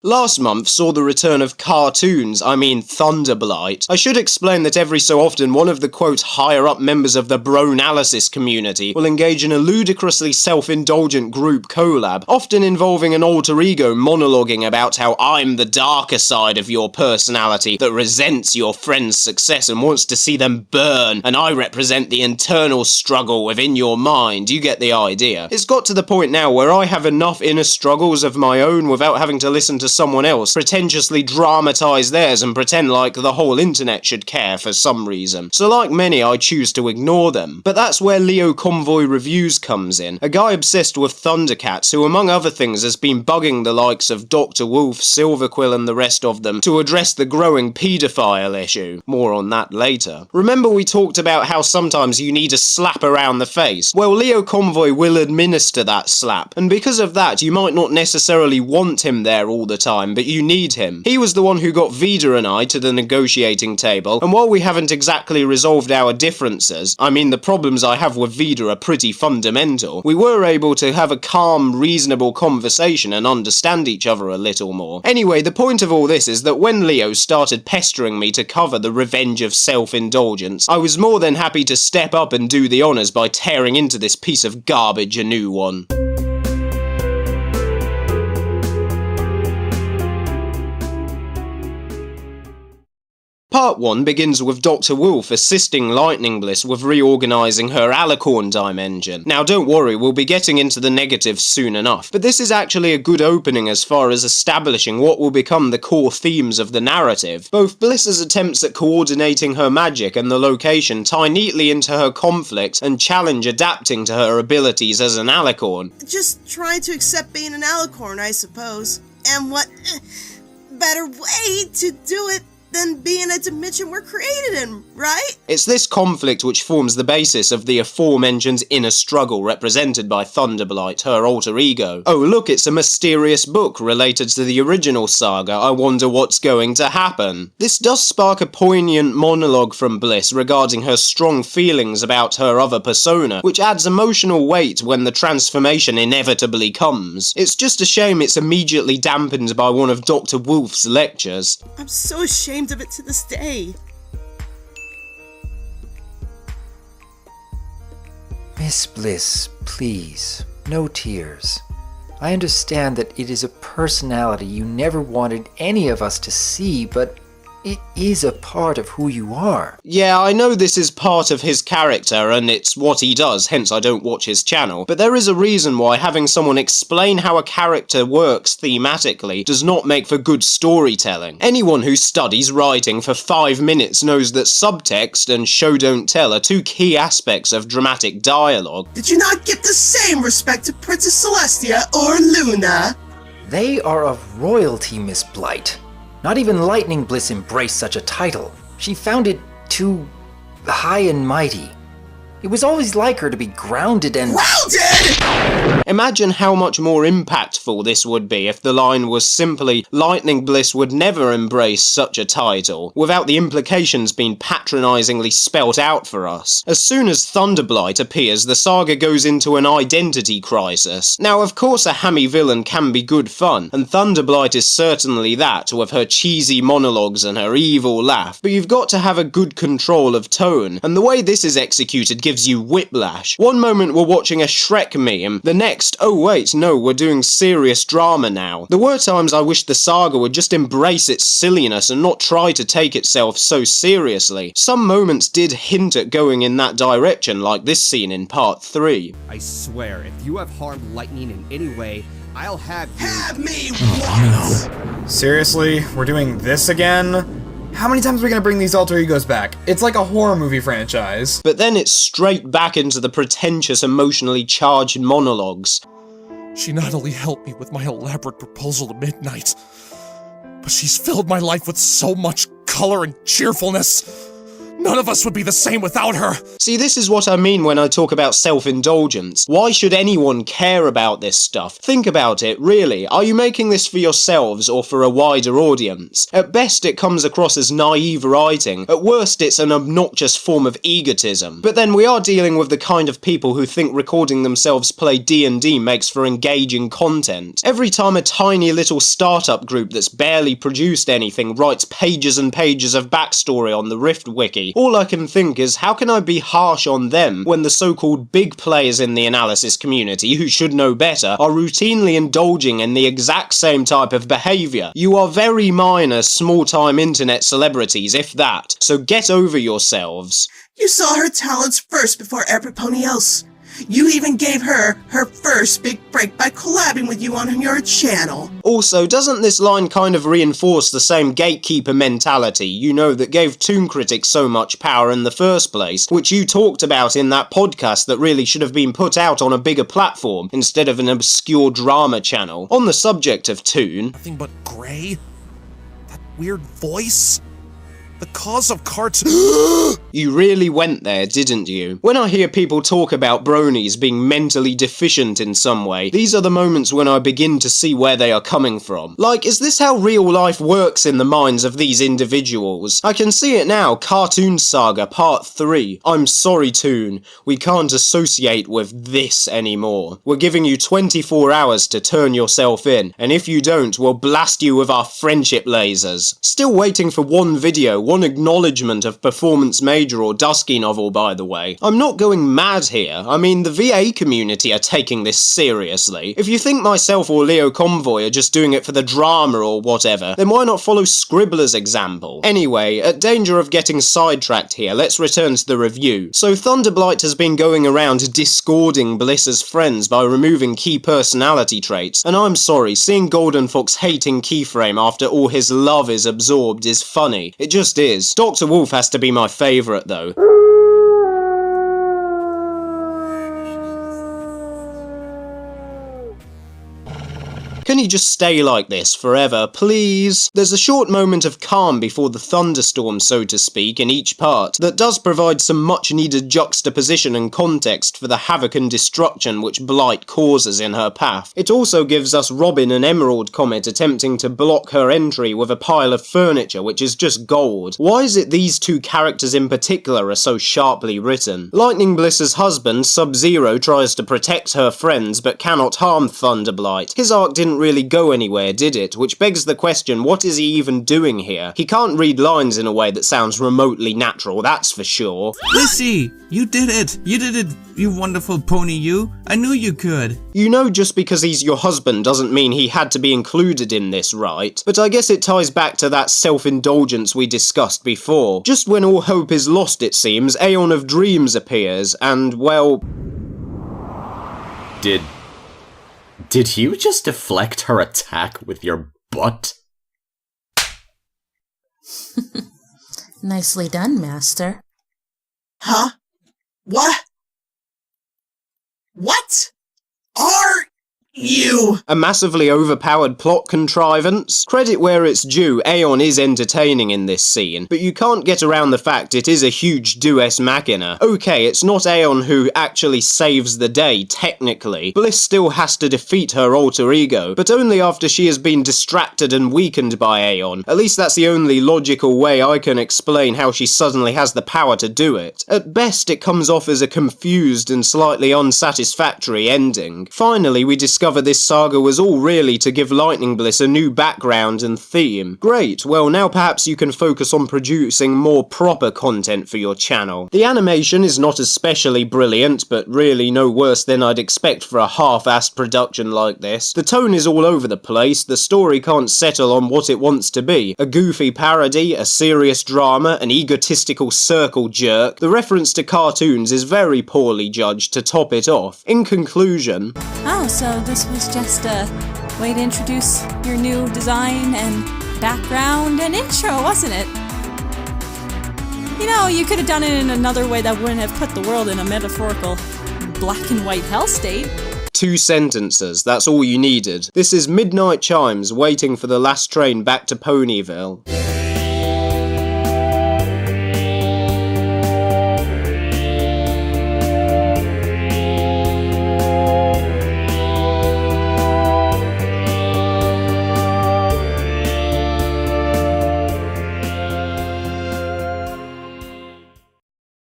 Last month saw the return of cartoons, Thunder Blight. I should explain that every so often one of the quote higher up members of the bro-analysis community will engage in a ludicrously self-indulgent group collab, often involving an alter ego monologuing about how I'm the darker side of your personality that resents your friend's success and wants to see them burn, and I represent the internal struggle within your mind. You get the idea. It's got to the point now where I have enough inner struggles of my own without having to listen to someone else pretentiously dramatise theirs and pretend like the whole internet should care for some reason. So like many, I choose to ignore them. But that's where Leo Convoy Reviews comes in, a guy obsessed with Thundercats who among other things has been bugging the likes of Dr. Wolf, Silverquill and the rest of them to address the growing paedophile issue. More on that later. Remember we talked about how sometimes you need a slap around the face? Well, Leo Convoy will administer that slap, and because of that you might not necessarily want him there all the time, but you need him. He was the one who got Vida and I to the negotiating table, and while we haven't exactly resolved our differences, the problems I have with Vida are pretty fundamental, we were able to have a calm, reasonable conversation and understand each other a little more. Anyway, the point of all this is that when Leo started pestering me to cover the revenge of self-indulgence, I was more than happy to step up and do the honours by tearing into this piece of garbage a new one. Part 1 begins with Dr. Wolf assisting Lightning Bliss with reorganising her alicorn dimension. Now don't worry, we'll be getting into the negatives soon enough, but this is actually a good opening as far as establishing what will become the core themes of the narrative. Both Bliss's attempts at coordinating her magic and the location tie neatly into her conflicts and challenge adapting to her abilities as an alicorn. Just trying to accept being an alicorn, I suppose. And what better way to do it than be in a dimension we're created in, right? It's this conflict which forms the basis of the aforementioned inner struggle represented by Thunderblight, her alter ego. Oh look, it's a mysterious book related to the original saga, I wonder what's going to happen. This does spark a poignant monologue from Bliss regarding her strong feelings about her other persona, which adds emotional weight when the transformation inevitably comes. It's just a shame it's immediately dampened by one of Dr. Wolf's lectures. I'm so ashamed of it to this day. Miss Bliss, please, no tears. I understand that it is a personality you never wanted any of us to see, but it is a part of who you are. Yeah, I know this is part of his character and it's what he does, hence I don't watch his channel, but there is a reason why having someone explain how a character works thematically does not make for good storytelling. Anyone who studies writing for 5 minutes knows that subtext and show don't tell are two key aspects of dramatic dialogue. Did you not give the same respect to Princess Celestia or Luna? They are of royalty, Miss Blight. Not even Lightning Bliss embraced such a title. She found it too high and mighty. It was always like her to be grounded and— Grounded?! Imagine how much more impactful this would be if the line was simply, Lightning Bliss would never embrace such a title, without the implications being patronisingly spelt out for us. As soon as Thunderblight appears, the saga goes into an identity crisis. Now of course a hammy villain can be good fun, and Thunderblight is certainly that, with her cheesy monologues and her evil laugh, but you've got to have a good control of tone, and the way this is executed gives you whiplash. One moment we're watching a Shrek meme, the next, oh wait, no, we're doing serious drama now. There were times I wish the saga would just embrace its silliness and not try to take itself so seriously. Some moments did hint at going in that direction, like this scene in part 3. I swear, if you have harmed Lightning in any way, I'll have you— Have me No. Seriously? We're doing this again? How many times are we gonna bring these alter egos back? It's like a horror movie franchise. But then it's straight back into the pretentious, emotionally charged monologues. She not only helped me with my elaborate proposal to midnight, but she's filled my life with so much color and cheerfulness. None of us would be the same without her. See, this is what I mean when I talk about self-indulgence. Why should anyone care about this stuff? Think about it, really. Are you making this for yourselves or for a wider audience? At best, it comes across as naive writing. At worst, it's an obnoxious form of egotism. But then we are dealing with the kind of people who think recording themselves play D&D makes for engaging content. Every time a tiny little startup group that's barely produced anything writes pages and pages of backstory on the Rift wiki, all I can think is, how can I be harsh on them when the so-called big players in the analysis community, who should know better, are routinely indulging in the exact same type of behaviour? You are very minor, small-time internet celebrities, if that, so get over yourselves. You saw her talents first before everybody else. You even gave her her first big break by collabing with you on your channel. Also, doesn't this line kind of reinforce the same gatekeeper mentality, you know, that gave Toon Critics so much power in the first place, which you talked about in that podcast that really should have been put out on a bigger platform instead of an obscure drama channel? On the subject of Toon... Nothing but grey? That weird voice? The cause of cartoon. You really went there, didn't you? When I hear people talk about bronies being mentally deficient in some way, these are the moments when I begin to see where they are coming from. Like, is this how real life works in the minds of these individuals? I can see it now, Cartoon Saga Part 3. I'm sorry, Toon. We can't associate with this anymore. We're giving you 24 hours to turn yourself in, and if you don't, we'll blast you with our friendship lasers. Still waiting for one video, one acknowledgement of Performance Major or Dusky novel, by the way. I'm not going mad here. I mean, the VA community are taking this seriously. If you think myself or Leo Convoy are just doing it for the drama or whatever, then why not follow Scribbler's example? Anyway, at danger of getting sidetracked here, let's return to the review. So Blight has been going around discording Bliss's friends by removing key personality traits, and I'm sorry, seeing Golden Fox hating Keyframe after all his love is absorbed is funny. It just is. Dr. Wolf has to be my favourite though. Can he just stay like this forever, please? There's a short moment of calm before the thunderstorm, so to speak, in each part, that does provide some much-needed juxtaposition and context for the havoc and destruction which Blight causes in her path. It also gives us Robin and Emerald Comet attempting to block her entry with a pile of furniture, which is just gold. Why is it these two characters in particular are so sharply written? Lightning Bliss's husband, Sub-Zero, tries to protect her friends, but cannot harm Blight. His arc didn't really go anywhere, did it? Which begs the question, what is he even doing here? He can't read lines in a way that sounds remotely natural, that's for sure. Lissy, you did it! You did it, you wonderful pony you! I knew you could! You know, just because he's your husband doesn't mean he had to be included in this, right? But I guess it ties back to that self-indulgence we discussed before. Just when all hope is lost, it seems, Aeon of Dreams appears, and, well... Did you just deflect her attack with your butt? Nicely done, Master. Huh? What? What are you? A massively overpowered plot contrivance? Credit where it's due, Aeon is entertaining in this scene, but you can't get around the fact it is a huge deus machina. Okay, it's not Aeon who actually saves the day, technically. Bliss still has to defeat her alter ego, but only after she has been distracted and weakened by Aeon. At least that's the only logical way I can explain how she suddenly has the power to do it. At best, it comes off as a confused and slightly unsatisfactory ending. Finally, we discover this saga was all really to give Lightning Bliss a new background and theme. Great, well now perhaps you can focus on producing more proper content for your channel. The animation is not especially brilliant, but really no worse than I'd expect for a half-assed production like this. The tone is all over the place, the story can't settle on what it wants to be. A goofy parody, a serious drama, an egotistical circle jerk. The reference to cartoons is very poorly judged to top it off. In conclusion... Oh, so this was just a way to introduce your new design and background and intro, wasn't it? You know, you could have done it in another way that wouldn't have put the world in a metaphorical black and white hell state. 2 sentences, that's all you needed. This is Midnight Chimes waiting for the last train back to Ponyville.